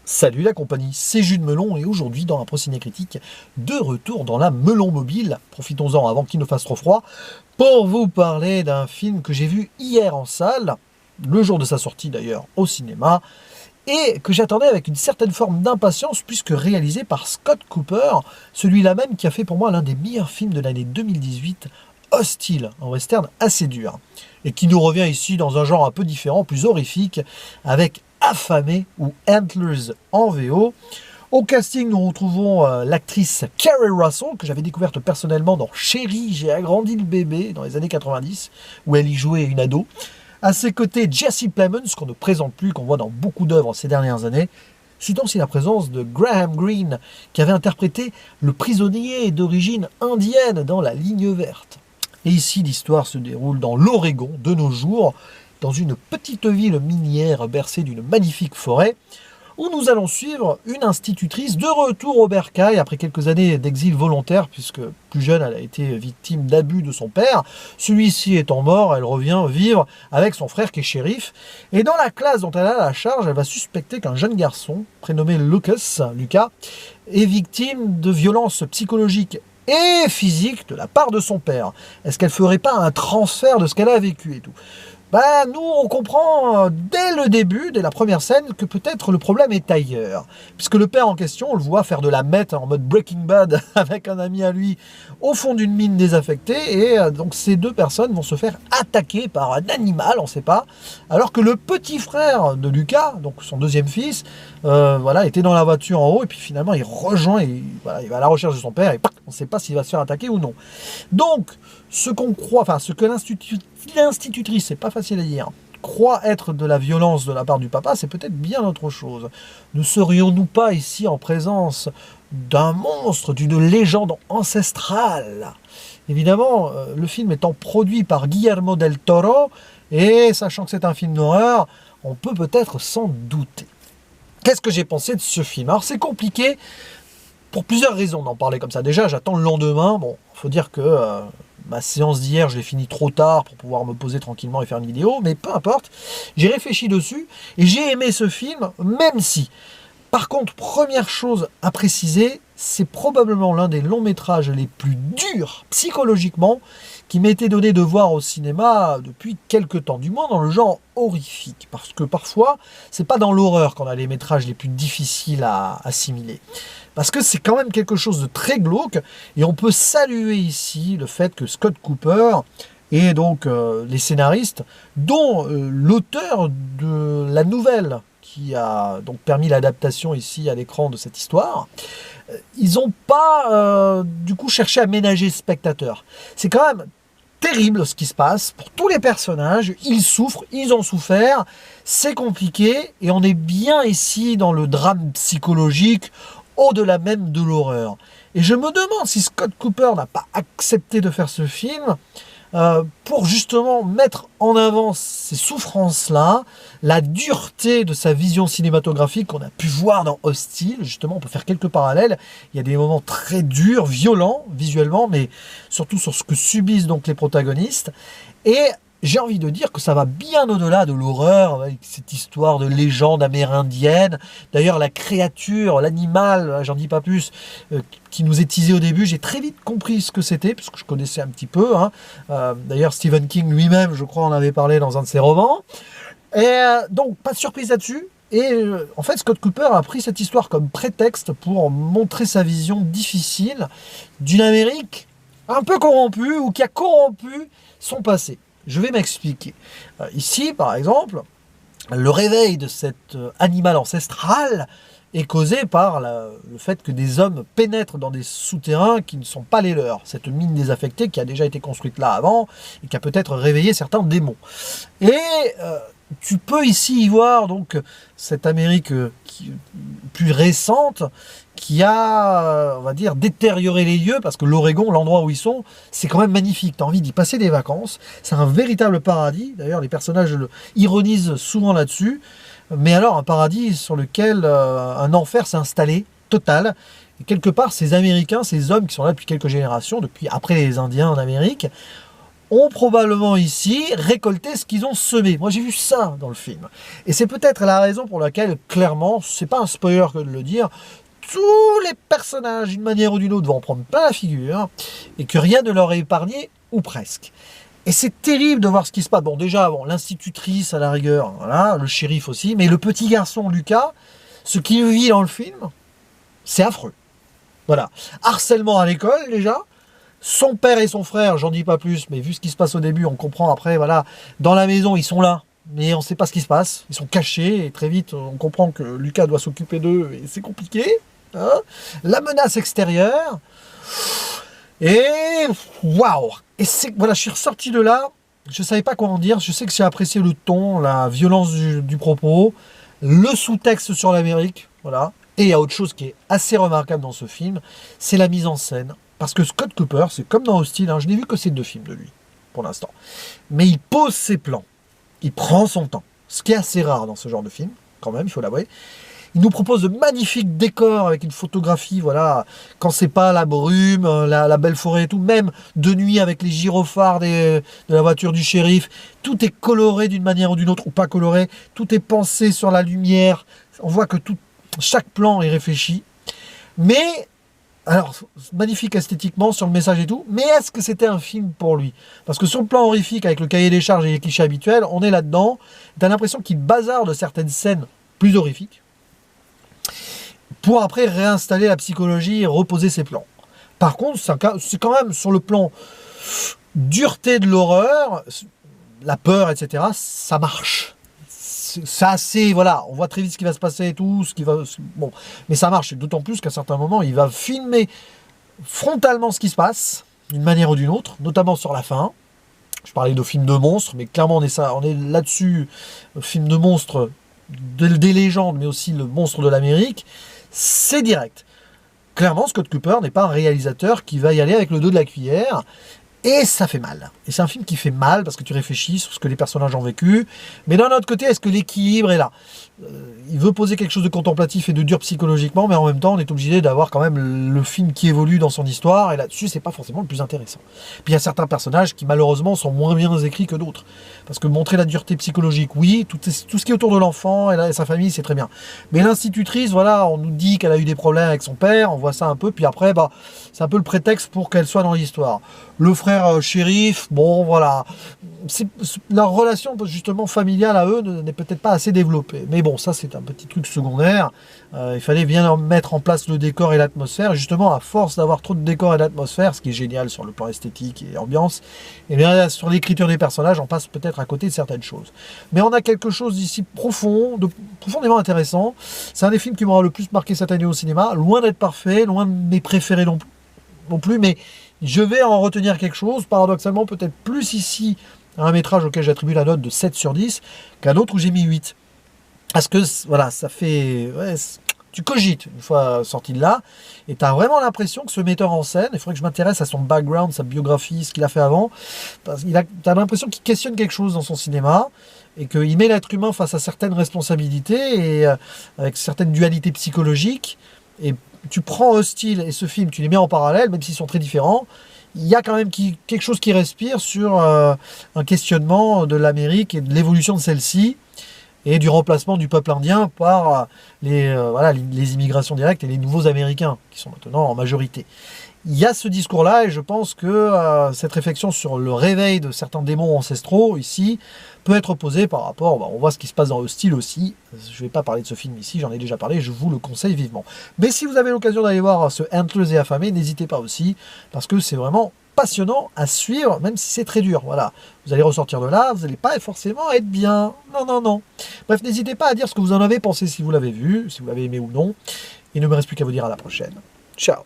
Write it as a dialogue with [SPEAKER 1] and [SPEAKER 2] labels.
[SPEAKER 1] Salut la compagnie, c'est Jules Melon et aujourd'hui dans un Procéné Critique, de retour dans la Melon Mobile. Profitons-en avant qu'il ne fasse trop froid pour vous parler d'un film que j'ai vu hier en salle, le jour de sa sortie d'ailleurs au cinéma, et que j'attendais avec une certaine forme d'impatience puisque réalisé par Scott Cooper, celui-là même qui a fait pour moi l'un des meilleurs films de l'année 2018, Hostile, un western assez dur, et qui nous revient ici dans un genre un peu différent, plus horrifique, avec Affamé ou Antlers en VO. Au casting, nous retrouvons l'actrice Kerry Russell, que j'avais découverte personnellement dans Chérie, j'ai agrandi le bébé, dans les années 90, où elle y jouait une ado. À ses côtés, Jesse Plemons, qu'on ne présente plus, qu'on voit dans beaucoup d'œuvres ces dernières années. Citons aussi la présence de Graham Greene, qui avait interprété le prisonnier d'origine indienne dans La Ligne Verte. Et ici, l'histoire se déroule dans l'Oregon, de nos jours, dans une petite ville minière bercée d'une magnifique forêt, où nous allons suivre une institutrice de retour au bercail après quelques années d'exil volontaire, puisque plus jeune, elle a été victime d'abus de son père. Celui-ci étant mort, elle revient vivre avec son frère qui est shérif. Et dans la classe dont elle a la charge, elle va suspecter qu'un jeune garçon, prénommé Lucas, est victime de violences psychologiques et physiques de la part de son père. Est-ce qu'elle ferait pas un transfert de ce qu'elle a vécu et tout ? Nous, on comprend dès le début, dès la première scène, que peut-être le problème est ailleurs. Puisque le père en question, on le voit faire de la meth en mode Breaking Bad avec un ami à lui au fond d'une mine désaffectée. Et donc ces deux personnes vont se faire attaquer par un animal, on ne sait pas. Alors que le petit frère de Lucas, donc son deuxième fils, était dans la voiture en haut. Et puis finalement, il rejoint, il va à la recherche de son père. Et on ne sait pas s'il va se faire attaquer ou non. Donc, ce qu'on croit, ce que l'institutrice, c'est pas facile à dire, croit être de la violence de la part du papa, c'est peut-être bien autre chose. Ne serions-nous pas ici en présence d'un monstre, d'une légende ancestrale ? Évidemment, le film étant produit par Guillermo del Toro, et sachant que c'est un film d'horreur, on peut peut-être s'en douter. Qu'est-ce que j'ai pensé de ce film ? Alors c'est compliqué pour plusieurs raisons d'en parler comme ça. Déjà, j'attends le lendemain. Bon, faut dire que ma séance d'hier, je l'ai finie trop tard pour pouvoir me poser tranquillement et faire une vidéo, mais peu importe. J'ai réfléchi dessus et j'ai aimé ce film, même si. Par contre, première chose à préciser, c'est probablement l'un des longs métrages les plus durs psychologiquement qui m'ait été donné de voir au cinéma depuis quelques temps, du moins dans le genre horrifique, parce que parfois, c'est pas dans l'horreur qu'on a les métrages les plus difficiles à assimiler. Parce que c'est quand même quelque chose de très glauque, et on peut saluer ici le fait que Scott Cooper et donc les scénaristes, dont l'auteur de la nouvelle qui a donc permis l'adaptation ici à l'écran de cette histoire, ils n'ont pas du coup cherché à ménager le spectateur. C'est quand même terrible ce qui se passe pour tous les personnages, ils souffrent, ils ont souffert, c'est compliqué, et on est bien ici dans le drame psychologique, au-delà même de l'horreur. Et je me demande si Scott Cooper n'a pas accepté de faire ce film pour justement mettre en avant ces souffrances-là, la dureté de sa vision cinématographique qu'on a pu voir dans Hostile. Justement, on peut faire quelques parallèles. Il y a des moments très durs, violents visuellement, mais surtout sur ce que subissent donc les protagonistes. Et j'ai envie de dire que ça va bien au-delà de l'horreur, avec cette histoire de légende amérindienne. D'ailleurs, la créature, l'animal, j'en dis pas plus, qui nous est teasé au début, j'ai très vite compris ce que c'était, parce que je connaissais un petit peu. D'ailleurs, Stephen King lui-même, je crois, en avait parlé dans un de ses romans. Et donc, pas de surprise là-dessus. Et en fait, Scott Cooper a pris cette histoire comme prétexte pour montrer sa vision difficile d'une Amérique un peu corrompue, ou qui a corrompu son passé. Je vais m'expliquer. Ici, par exemple, le réveil de cet animal ancestral est causé par le fait que des hommes pénètrent dans des souterrains qui ne sont pas les leurs. Cette mine désaffectée qui a déjà été construite là avant et qui a peut-être réveillé certains démons. Et tu peux ici y voir donc cette Amérique plus récente qui a, on va dire, détérioré les lieux, parce que l'Oregon, l'endroit où ils sont, c'est quand même magnifique. Tu as envie d'y passer des vacances. C'est un véritable paradis. D'ailleurs, les personnages ironisent souvent là-dessus. Mais alors, un paradis sur lequel un enfer s'est installé, total. Et quelque part, ces Américains, ces hommes qui sont là depuis quelques générations, depuis après les Indiens en Amérique, ont probablement ici récolté ce qu'ils ont semé. Moi j'ai vu ça dans le film. Et c'est peut-être la raison pour laquelle, clairement, c'est pas un spoiler que de le dire, tous les personnages, d'une manière ou d'une autre, vont en prendre plein la figure, et que rien ne leur est épargné, ou presque. Et c'est terrible de voir ce qui se passe. Bon, déjà, bon, l'institutrice à la rigueur, voilà, le shérif aussi, mais le petit garçon Lucas, ce qu'il vit dans le film, c'est affreux. Voilà. Harcèlement à l'école, déjà. Son père et son frère, j'en dis pas plus, mais vu ce qui se passe au début, on comprend après, voilà, dans la maison, ils sont là, mais on ne sait pas ce qui se passe. Ils sont cachés, et très vite, on comprend que Lucas doit s'occuper d'eux, et c'est compliqué. Hein, la menace extérieure. Et waouh! Et c'est voilà, je suis ressorti de là, je savais pas quoi en dire. Je sais que j'ai apprécié le ton, la violence du propos, le sous-texte sur l'Amérique, voilà. Et il y a autre chose qui est assez remarquable dans ce film, c'est la mise en scène. Parce que Scott Cooper, c'est comme dans Hostile, hein, je n'ai vu que ces 2 films de lui, pour l'instant. Mais il pose ses plans, il prend son temps, ce qui est assez rare dans ce genre de film, quand même, il faut l'avouer. Il nous propose de magnifiques décors avec une photographie, voilà, quand c'est pas la brume, la belle forêt et tout, même de nuit avec les gyrophares de la voiture du shérif, tout est coloré d'une manière ou d'une autre, ou pas coloré, tout est pensé sur la lumière, on voit que chaque plan est réfléchi, mais, alors, magnifique esthétiquement, sur le message et tout, mais est-ce que c'était un film pour lui? Parce que sur le plan horrifique, avec le cahier des charges et les clichés habituels, on est là-dedans, t'as l'impression qu'il bazarde certaines scènes plus horrifiques, pour après réinstaller la psychologie et reposer ses plans. Par contre, c'est quand même sur le plan dureté de l'horreur, la peur, etc., ça marche. C'est assez, voilà, on voit très vite ce qui va se passer et tout, bon, mais ça marche, d'autant plus qu'à certains moments, il va filmer frontalement ce qui se passe, d'une manière ou d'une autre, notamment sur la fin. Je parlais de film de monstres, mais clairement on est là-dessus, film de monstres, des légendes, mais aussi le monstre de l'Amérique. C'est direct. Clairement, Scott Cooper n'est pas un réalisateur qui va y aller avec le dos de la cuillère. Et ça fait mal. Et c'est un film qui fait mal parce que tu réfléchis sur ce que les personnages ont vécu. Mais d'un autre côté, est-ce que l'équilibre est là? Il veut poser quelque chose de contemplatif et de dur psychologiquement, mais en même temps, on est obligé d'avoir quand même le film qui évolue dans son histoire. Et là-dessus, c'est pas forcément le plus intéressant. Puis il y a certains personnages qui, malheureusement, sont moins bien écrits que d'autres. Parce que montrer la dureté psychologique, oui, tout ce qui est autour de l'enfant et sa famille, c'est très bien. Mais l'institutrice, voilà, on nous dit qu'elle a eu des problèmes avec son père, on voit ça un peu, puis après, bah, c'est un peu le prétexte pour qu'elle soit dans l'histoire. Le frère shérif, bon, voilà. Leur relation, justement, familiale à eux n'est peut-être pas assez développée. Mais bon, ça, c'est un petit truc secondaire. Il fallait bien mettre en place le décor et l'atmosphère. Justement, à force d'avoir trop de décor et d'atmosphère, ce qui est génial sur le plan esthétique et ambiance, et bien sur l'écriture des personnages, on passe peut-être à côté de certaines choses. Mais on a quelque chose d'ici profondément intéressant. C'est un des films qui m'aura le plus marqué cette année au cinéma. Loin d'être parfait, loin de mes préférés non plus, mais je vais en retenir quelque chose, paradoxalement peut-être plus ici, un métrage auquel j'attribue la note de 7 sur 10, qu'à d'autres où j'ai mis 8. Parce que, voilà, ça fait... Ouais, tu cogites une fois sorti de là, et tu as vraiment l'impression que ce metteur en scène, il faudrait que je m'intéresse à son background, sa biographie, ce qu'il a fait avant, parce tu as l'impression qu'il questionne quelque chose dans son cinéma, et qu'il met l'être humain face à certaines responsabilités, et avec certaines dualités psychologiques, et tu prends Hostile et ce film, tu les mets en parallèle, même s'ils sont très différents, il y a quand même quelque chose qui respire sur un questionnement de l'Amérique et de l'évolution de celle-ci, et du remplacement du peuple indien par les immigrations directes et les nouveaux Américains, qui sont maintenant en majorité. Il y a ce discours-là, et je pense que cette réflexion sur le réveil de certains démons ancestraux, ici, peut être posée par rapport, on voit ce qui se passe dans Hostile aussi. Je ne vais pas parler de ce film ici, j'en ai déjà parlé, je vous le conseille vivement. Mais si vous avez l'occasion d'aller voir ce Antlers et Affamés, n'hésitez pas aussi, parce que c'est vraiment passionnant à suivre, même si c'est très dur. Voilà, vous allez ressortir de là, vous n'allez pas forcément être bien. Non. Bref, n'hésitez pas à dire ce que vous en avez pensé, si vous l'avez vu, si vous l'avez aimé ou non. Il ne me reste plus qu'à vous dire à la prochaine. Ciao.